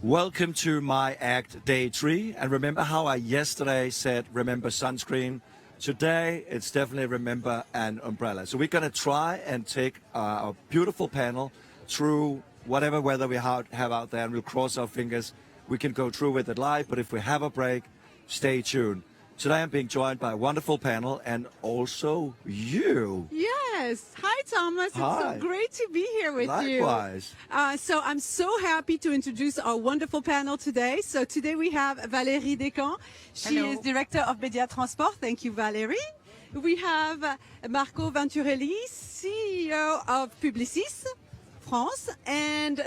Welcome to MyAct Day 3. And remember how I yesterday said remember sunscreen? Today it's definitely remember an umbrella. So we're going to try and take our beautiful panel through whatever weather we have out there, and we'll cross our fingers. We can go through with it live, but if we have a break, stay tuned. Today I'm being joined by a wonderful panel and also you. Yes. Hi, Thomas. Hi. It's so great to be here with you. Likewise. So I'm so happy to introduce our wonderful panel today. So today we have Valérie Descamps. She Hello. is Director of Media Transport. Thank you, Valérie. We have Marco Venturelli, CEO of Publicis France, and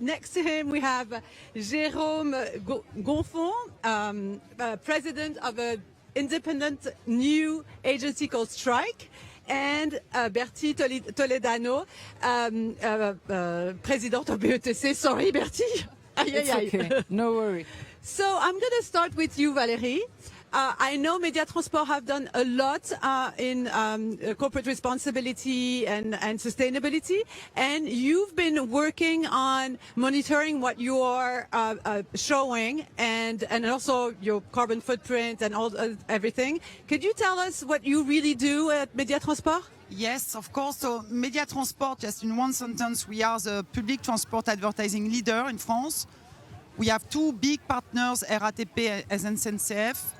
next to him we have Jérôme Gonfond, president of an independent new agency called Strike, and Bertie Toledano, president of BETC. Sorry, Bertie. It's okay, no worry. So I'm going to start with you, Valérie. I know Media Transport have done a lot in corporate responsibility and sustainability, and you've been working on monitoring what you are showing and also your carbon footprint and everything. Could you tell us what you really do at Media Transport? Yes, of course. So Media Transport, just in one sentence, we are the public transport advertising leader in France. We have two big partners, RATP and SNCF,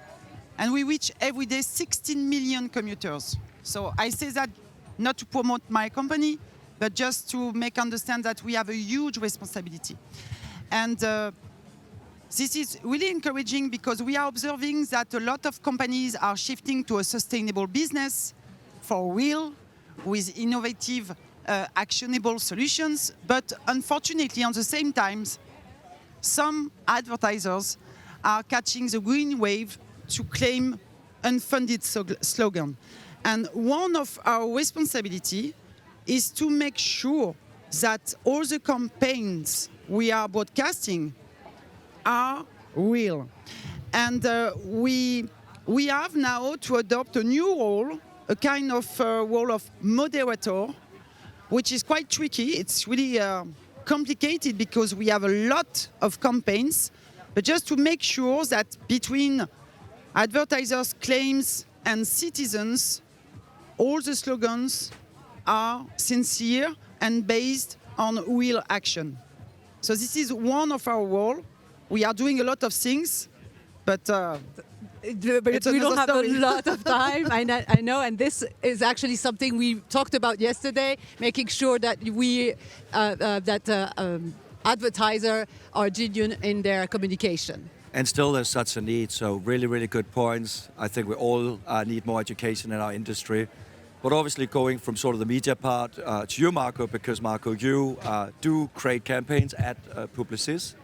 and we reach every day 16 million commuters. So I say that not to promote my company, but just to make understand that we have a huge responsibility. And this is really encouraging because we are observing that a lot of companies are shifting to a sustainable business for real, with innovative, actionable solutions. But unfortunately, on the same time, some advertisers are catching the green wave to claim unfunded slogan. And one of our responsibility is to make sure that all the campaigns we are broadcasting are real. And we have now to adopt a new role, a kind of role of moderator, which is quite tricky. It's really complicated because we have a lot of campaigns, but just to make sure that between advertisers' claims and citizens, all the slogans are sincere and based on real action. So this is one of our roles. We are doing a lot of things, but We don't have a lot of time. I know, and this is actually something we talked about yesterday, making sure that advertisers are genuine in their communication. And still there's such a need, so really, really good points. I think we all need more education in our industry. But obviously going from sort of the media part to you, Marco, because Marco, you do create campaigns at Publicis.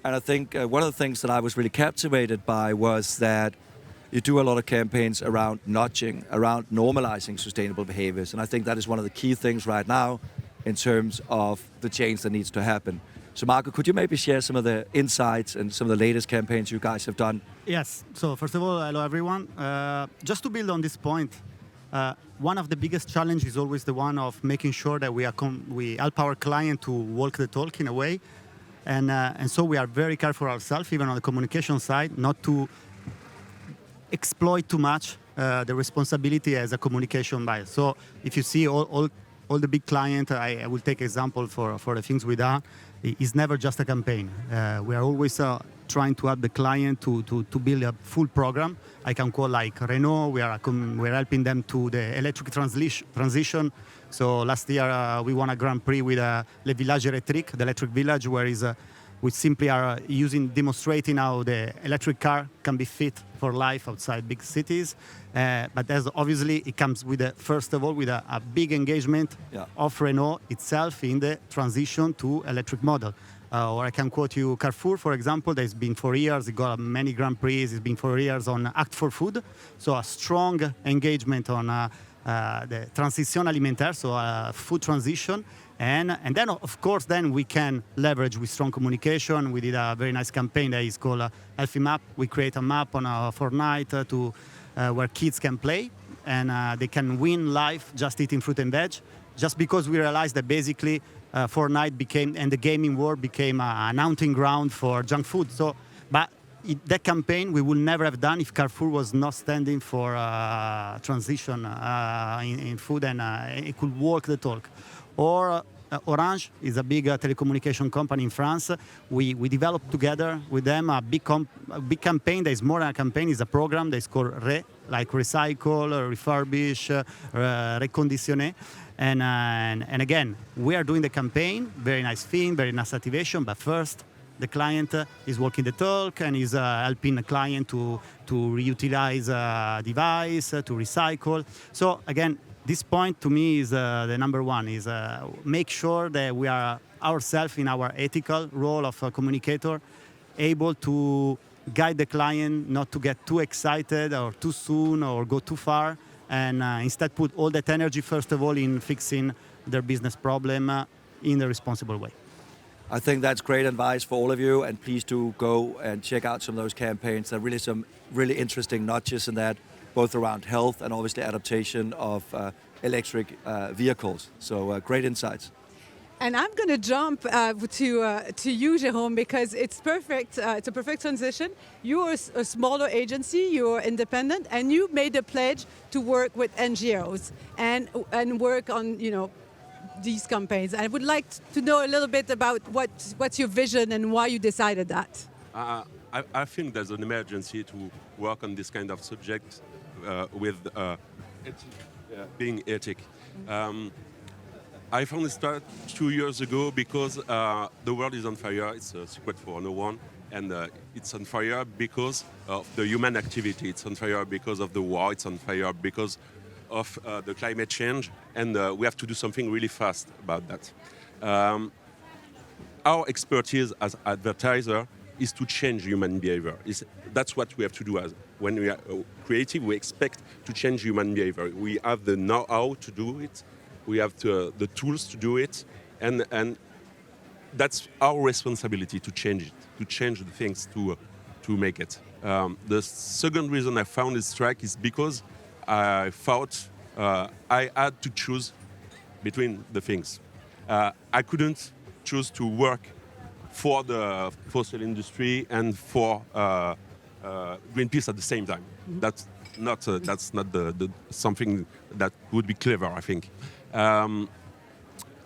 And I think one of the things that I was really captivated by was that you do a lot of campaigns around nudging, around normalizing sustainable behaviors. And I think that is one of the key things right now in terms of the change that needs to happen. So Marco, could you maybe share some of the insights and some of the latest campaigns you guys have done? Yes. So first of all, hello everyone. Just to build on this point, one of the biggest challenges is always the one of making sure that we help our client to walk the talk in a way. And so we are very careful ourselves, even on the communication side, not to exploit too much the responsibility as a communication bias. So if you see all the big clients, I will take example for the things we done. It's never just a campaign. We are always trying to help the client to build a full program. I can call like Renault. We're helping them to the electric transition. So last year we won a Grand Prix with Le Village Electric, the electric village, where we simply are demonstrating how the electric car can be fit for life outside big cities. But as obviously it comes with first of all with a big engagement of Renault itself in the transition to electric model. Or I can quote you Carrefour, for example. There's been 4 years, it got many Grand Prix. It's been 4 years on Act for Food. So a strong engagement on the transition alimentaire, so food transition. And then, of course, then we can leverage with strong communication. We did a very nice campaign that is called Healthy Map. We create a map on Fortnite where kids can play and they can win life just eating fruit and veg. just because we realized that basically Fortnite became, and the gaming world became an hunting ground for junk food. So, but that campaign we would never have done if Carrefour was not standing for transition in food, and it could walk the talk. Or Orange is a big telecommunication company in France. We developed together with them a big campaign that is more than a campaign, it's a program that is called like recycle, refurbish, reconditionner. And again, we are doing the campaign, very nice thing, very nice activation, but first the client is walking the talk and is helping the client to reutilize a device, to recycle. So again, this point to me is the number one, is make sure that we are ourselves in our ethical role of a communicator, able to guide the client not to get too excited or too soon or go too far, and instead put all that energy first of all in fixing their business problem in a responsible way. I think that's great advice for all of you, and please do go and check out some of those campaigns. There are really some really interesting notches in that, both around health and obviously adaptation of electric vehicles. So great insights. And I'm going to jump to you, Jérôme, because it's perfect. It's a perfect transition. You're a smaller agency, you're independent, and you made a pledge to work with NGOs and work on, these campaigns. I would like to know a little bit about what's your vision and why you decided that. I think there's an emergency to work on this kind of subject with being ethic. I found it start 2 years ago because the world is on fire. It's a secret for no one. And it's on fire because of the human activity. It's on fire because of the war. It's on fire because of the climate change. And we have to do something really fast about that. Our expertise as advertiser is to change human behavior. That's what we have to do. When we are creative, we expect to change human behavior. We have the know-how to do it. We have the tools to do it. And that's our responsibility to change it, to change the things to make it. The second reason I found this track is because I thought I had to choose between the things. I couldn't choose to work for the fossil industry and for Greenpeace at the same time. That's not the something that would be clever, I think.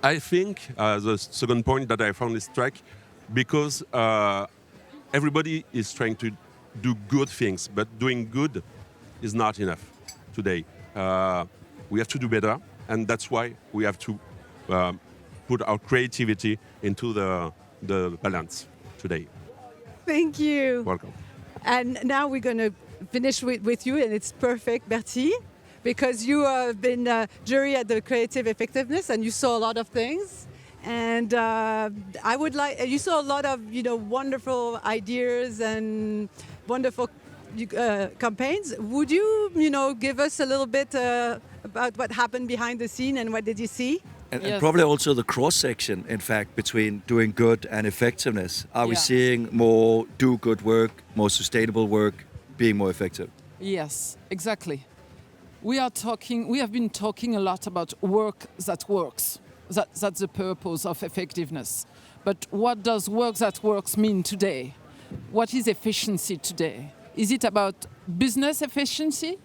I think the second point that I found this track, because everybody is trying to do good things, but doing good is not enough today. We have to do better, and that's why we have to put our creativity into the balance today. Thank you. Welcome. And now we're going to finish with you, and it's perfect, Bertie, because you have been a jury at the Creative Effectiveness, and you saw a lot of things. And I would like, you saw a lot of, wonderful ideas and wonderful campaigns. Would you, give us a little bit about what happened behind the scene and what did you see? And probably also the cross-section, in fact, between doing good and effectiveness. Are we seeing more do good work, more sustainable work, being more effective? Yes, exactly. We have been talking a lot about work that works. That's the purpose of effectiveness. But what does work that works mean today? What is efficiency today? Is it about business efficiency?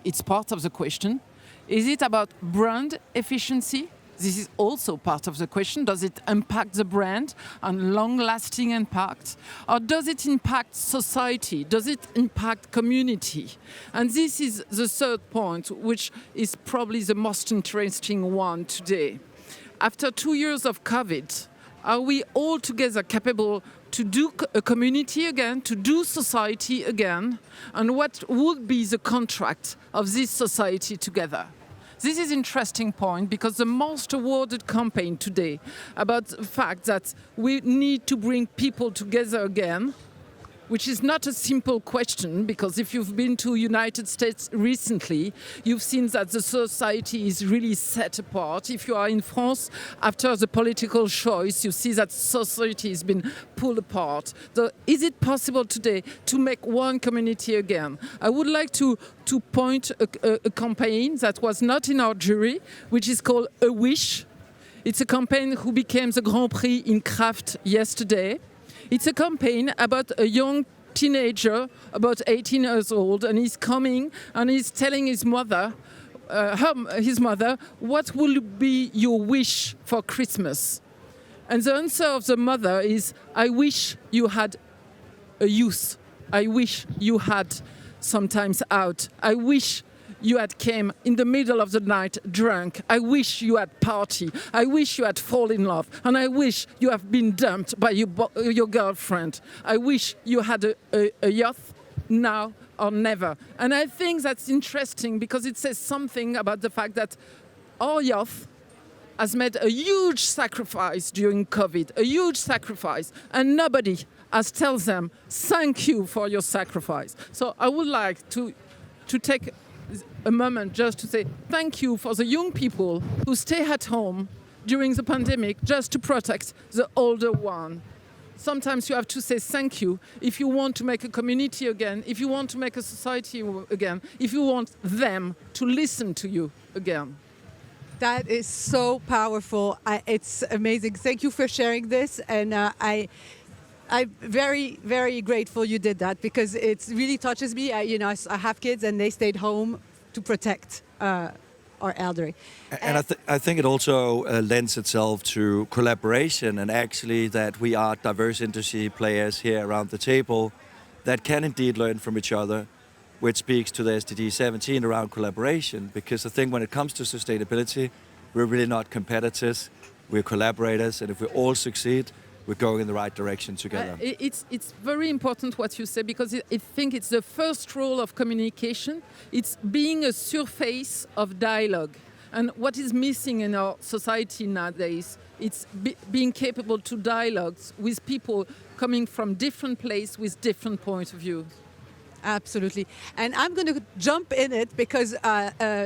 It's part of the question. Is it about brand efficiency? This is also part of the question. Does it impact the brand and long-lasting impact? Or does it impact society? Does it impact community? And this is the third point, which is probably the most interesting one today. After 2 years of COVID, are we all together capable to do a community again, to do society again? And what would be the contract of this society together? This is an interesting point because the most awarded campaign today about the fact that we need to bring people together again which is not a simple question, because if you've been to United States recently, you've seen that the society is really set apart. If you are in France, after the political choice, you see that society has been pulled apart. So is it possible today to make one community again? I would like to point a campaign that was not in our jury, which is called A Wish. It's a campaign who became the Grand Prix in craft yesterday. It's a campaign about a young teenager, about 18 years old, and he's coming and he's telling his mother, what will be your wish for Christmas? And the answer of the mother is, I wish you had a youth. I wish you had sometimes out. I wish you had came in the middle of the night drunk. I wish you had party. I wish you had fall in love. And I wish you have been dumped by your girlfriend. I wish you had a youth now or never. And I think that's interesting because it says something about the fact that our youth has made a huge sacrifice during COVID, a huge sacrifice, and nobody has told them, thank you for your sacrifice. So I would like to take a moment just to say thank you for the young people who stay at home during the pandemic just to protect the older one. Sometimes you have to say thank you if you want to make a community again, if you want to make a society again, if you want them to listen to you again. That is so powerful. It's amazing. Thank you for sharing this. And I'm very, very grateful you did that because it really touches me. I have kids and they stayed home to protect our elderly. And I think it also lends itself to collaboration and actually that we are diverse industry players here around the table that can indeed learn from each other, which speaks to the SDG 17 around collaboration. Because I think when it comes to sustainability, we're really not competitors, we're collaborators, and if we all succeed, we're going in the right direction together. It's very important what you say because I think it's the first role of communication. It's being a surface of dialogue. And what is missing in our society nowadays, it's being capable to dialogue with people coming from different places with different points of view. Absolutely. And I'm going to jump in it because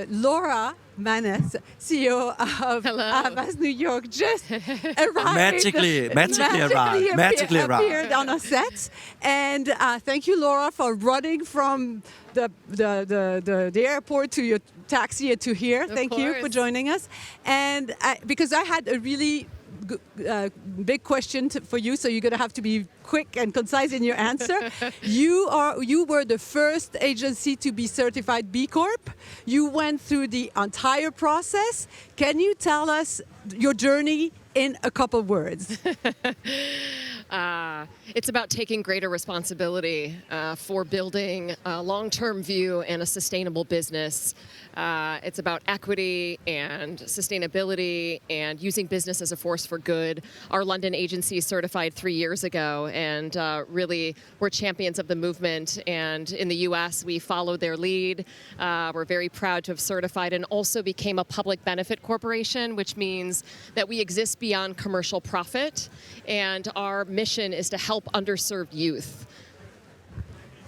Laura Manes, CEO of Avas New York, just arrived. Magically appeared on a set. And thank you, Laura, for running from the airport to your taxi to here. Thank you for joining us. And because I had a really big question for you, so you're going to have to be quick and concise in your answer. You were the first agency to be certified B Corp. You went through the entire process. Can you tell us your journey in a couple words? It's about taking greater responsibility for building a long-term view and a sustainable business. It's about equity and sustainability and using business as a force for good. Our London agency certified 3 years ago, and really we're champions of the movement. And in the US, we followed their lead. We're very proud to have certified and also became a public benefit corporation, which means that we exist beyond commercial profit, and our mission is to help underserved youth.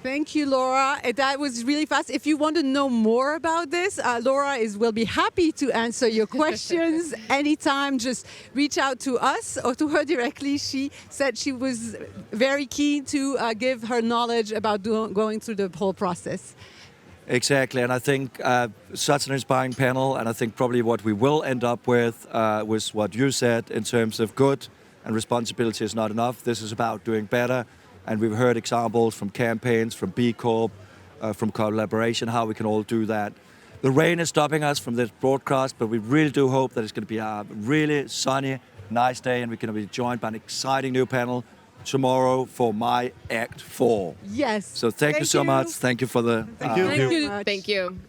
Thank you, Laura. That was really fast. If you want to know more about this, Laura will be happy to answer your questions anytime. Just reach out to us or to her directly. She said she was very keen to give her knowledge about going through the whole process. Exactly, and I think such an inspiring panel, and I think probably what we will end up with was what you said in terms of good and responsibility is not enough. This is about doing better, and we've heard examples from campaigns, from B Corp, from collaboration, how we can all do that. The rain is stopping us from this broadcast, but we really do hope that it's going to be a really sunny, nice day, and we're going to be joined by an exciting new panel tomorrow for MyAct 4. Yes. So thank you so much. Thank you for the... Thank you. Thank you.